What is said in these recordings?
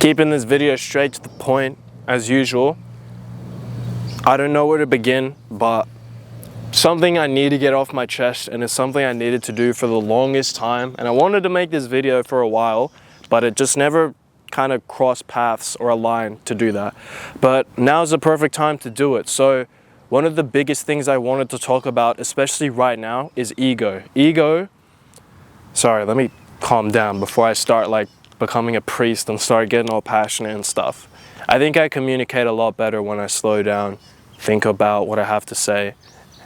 Keeping this video straight to the point as usual. I don't know where to begin, but something I need to get off my chest, and it's something I needed to do for the longest time. And I wanted to make this video for a while, but it just never kind of crossed paths or aligned to do that. But now's the perfect time to do it. So one of the biggest things I wanted to talk about, especially right now, is ego. Sorry, let me calm down before I start like becoming a priest and start getting all passionate and stuff. I think I communicate a lot better when I slow down, think about what I have to say,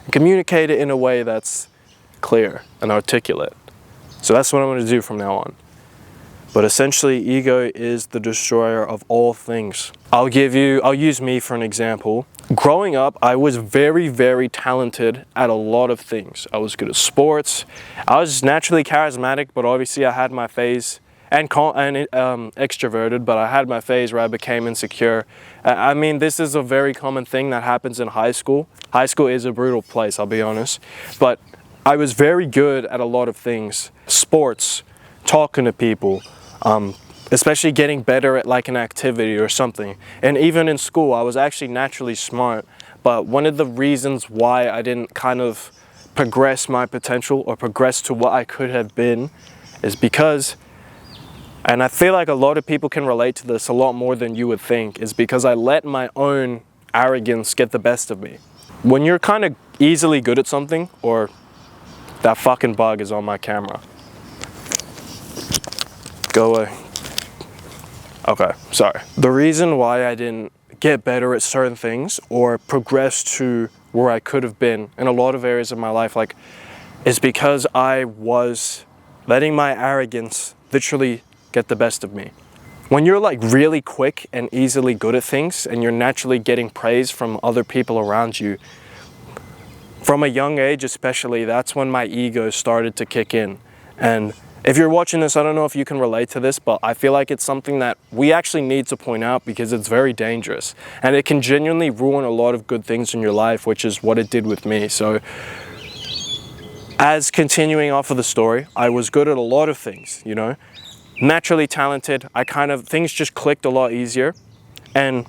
and communicate it in a way that's clear and articulate. So that's what I'm going to do from now on. But essentially, ego is the destroyer of all things. I'll use me for an example. Growing up, I was very, very talented at a lot of things. I was good at sports. I was naturally charismatic, but obviously I had my phase, and extroverted, but I had my phase where I became insecure. I mean, this is a very common thing that happens in high school. High school is a brutal place, I'll be honest. But I was very good at a lot of things. Sports, talking to people, especially getting better at like an activity or something. And even in school, I was actually naturally smart. But one of the reasons why I didn't kind of progress my potential or progress to what I could have been is because, and I feel like a lot of people can relate to this a lot more than you would think, is because I let my own arrogance get the best of me. When you're kind of easily good at something, or that fucking bug is on my camera. Go away. Okay, sorry. The reason why I didn't get better at certain things or progress to where I could have been in a lot of areas of my life, like, is because I was letting my arrogance literally get the best of me. When you're like really quick and easily good at things and you're naturally getting praise from other people around you, from a young age especially, that's when my ego started to kick in. And if you're watching this, I don't know if you can relate to this, but I feel like it's something that we actually need to point out because it's very dangerous. And it can genuinely ruin a lot of good things in your life, which is what it did with me. So as continuing off of the story, I was good at a lot of things, you know, naturally talented. Things just clicked a lot easier. And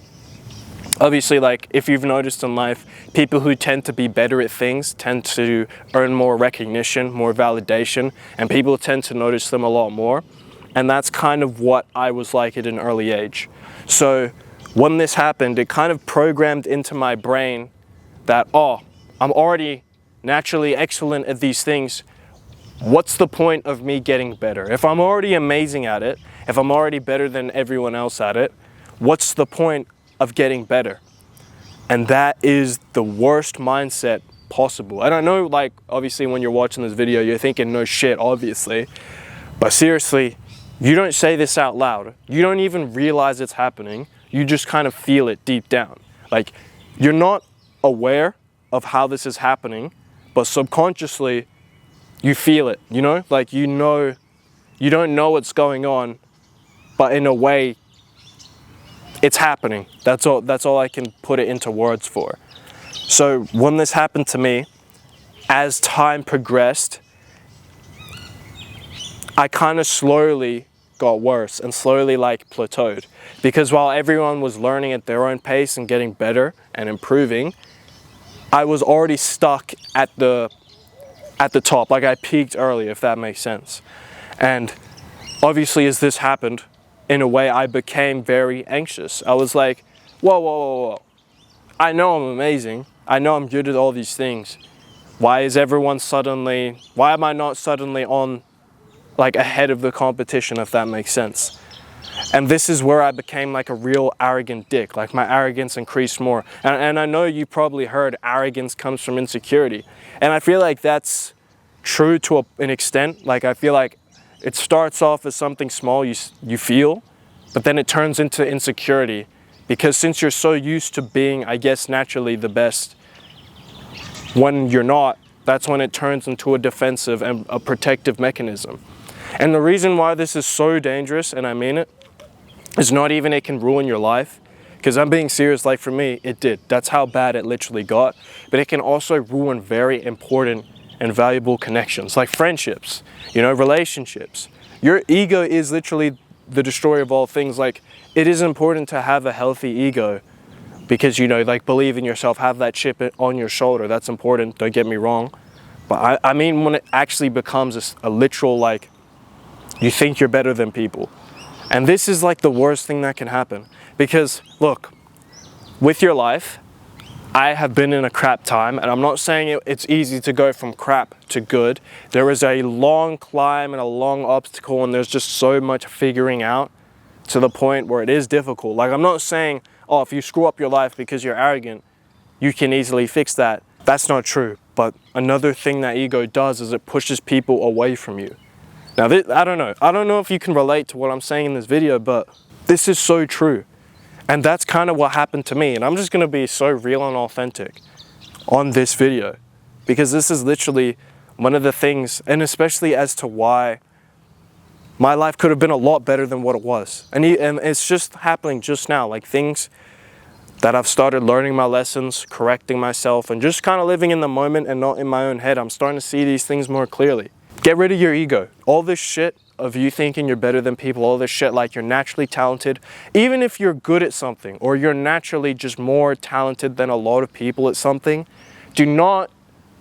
obviously, like, if you've noticed in life, people who tend to be better at things tend to earn more recognition, more validation, and people tend to notice them a lot more. And that's kind of what I was like at an early age. So when this happened, it kind of programmed into my brain that, oh, I'm already naturally excellent at these things. What's the point of me getting better? If I'm already amazing at it, if I'm already better than everyone else at it, what's the point of getting better? And that is the worst mindset possible. And I know, like, obviously when you're watching this video, you're thinking, no shit, obviously. But seriously, you don't say this out loud. You don't even realize it's happening. You just kind of feel it deep down. Like, you're not aware of how this is happening, but subconsciously, you feel it, you know? Like, you don't know what's going on, but in a way, it's happening. That's all I can put it into words for. So when this happened to me, as time progressed, I kind of slowly got worse and slowly like plateaued. Because while everyone was learning at their own pace and getting better and improving, I was already stuck at the top. Like, I peaked early, if that makes sense. And obviously, as this happened, in a way, I became very anxious. I was like, whoa. I know I'm amazing. I know I'm good at all these things. Why am I not suddenly on, like, ahead of the competition, if that makes sense? And this is where I became like a real arrogant dick. Like, my arrogance increased more. And I know you probably heard arrogance comes from insecurity. And I feel like that's true to an extent. Like, I feel like it starts off as something small you feel, but then it turns into insecurity. Because since you're so used to being, I guess, naturally the best, when you're not, that's when it turns into a defensive and a protective mechanism. And the reason why this is so dangerous, and I mean it, is not even it can ruin your life. Because I'm being serious, like for me, it did. That's how bad it literally got. But it can also ruin very important and valuable connections, like friendships, you know, relationships. Your ego is literally the destroyer of all things. Like, it is important to have a healthy ego because, you know, like, believe in yourself, have that chip on your shoulder. That's important, don't get me wrong. But I mean when it actually becomes a literal, like, you think you're better than people. And this is like the worst thing that can happen. Because, look, with your life, I have been in a crap time, and I'm not saying it's easy to go from crap to good. There is a long climb and a long obstacle, and there's just so much figuring out to the point where it is difficult. Like, I'm not saying, oh, if you screw up your life because you're arrogant, you can easily fix that. That's not true. But another thing that ego does is it pushes people away from you. Now, I don't know if you can relate to what I'm saying in this video, but this is so true. And that's kind of what happened to me. And I'm just going to be so real and authentic on this video, because this is literally one of the things, and especially as to why my life could have been a lot better than what it was. And it's just happening just now, like things that I've started learning my lessons, correcting myself, and just kind of living in the moment and not in my own head. I'm starting to see these things more clearly. Get rid of your ego. All this shit of you thinking you're better than people, all this shit like you're naturally talented, even if you're good at something or you're naturally just more talented than a lot of people at something, do not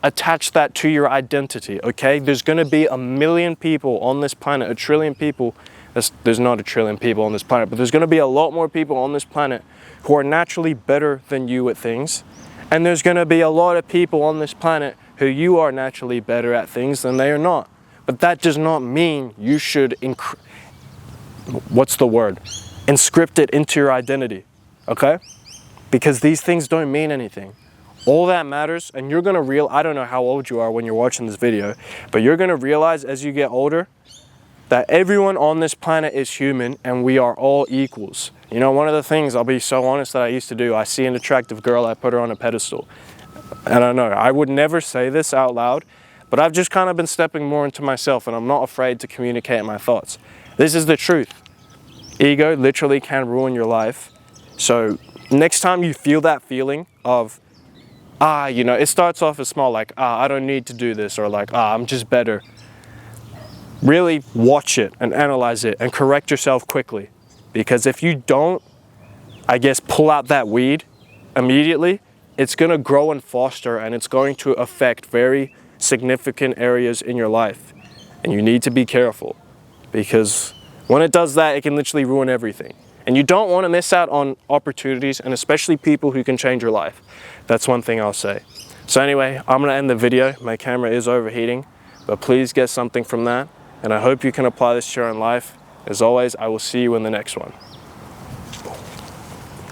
attach that to your identity, okay? There's gonna be a million people on this planet, a trillion people. There's not a trillion people on this planet, but there's gonna be a lot more people on this planet who are naturally better than you at things. And there's gonna be a lot of people on this planet who you are naturally better at things than they are not. But that does not mean you should, inscript it into your identity, okay? Because these things don't mean anything. All that matters, and you're gonna I don't know how old you are when you're watching this video, but you're gonna realize as you get older that everyone on this planet is human and we are all equals. You know, one of the things, I'll be so honest, that I used to do, I see an attractive girl, I put her on a pedestal. And I know, I would never say this out loud, but I've just kind of been stepping more into myself, and I'm not afraid to communicate my thoughts. This is the truth. Ego literally can ruin your life. So next time you feel that feeling of, you know, it starts off as small, like, I don't need to do this, or like, I'm just better. Really watch it and analyze it and correct yourself quickly. Because if you don't, I guess, pull out that weed immediately, it's gonna grow and foster, and it's going to affect very significant areas in your life. And you need to be careful, because when it does that, it can literally ruin everything. And you don't want to miss out on opportunities, and especially people who can change your life. That's one thing I'll say. So anyway, I'm gonna end the video. My camera is overheating, but please get something from that. And I hope you can apply this to your own life. As always, I will see you in the next one.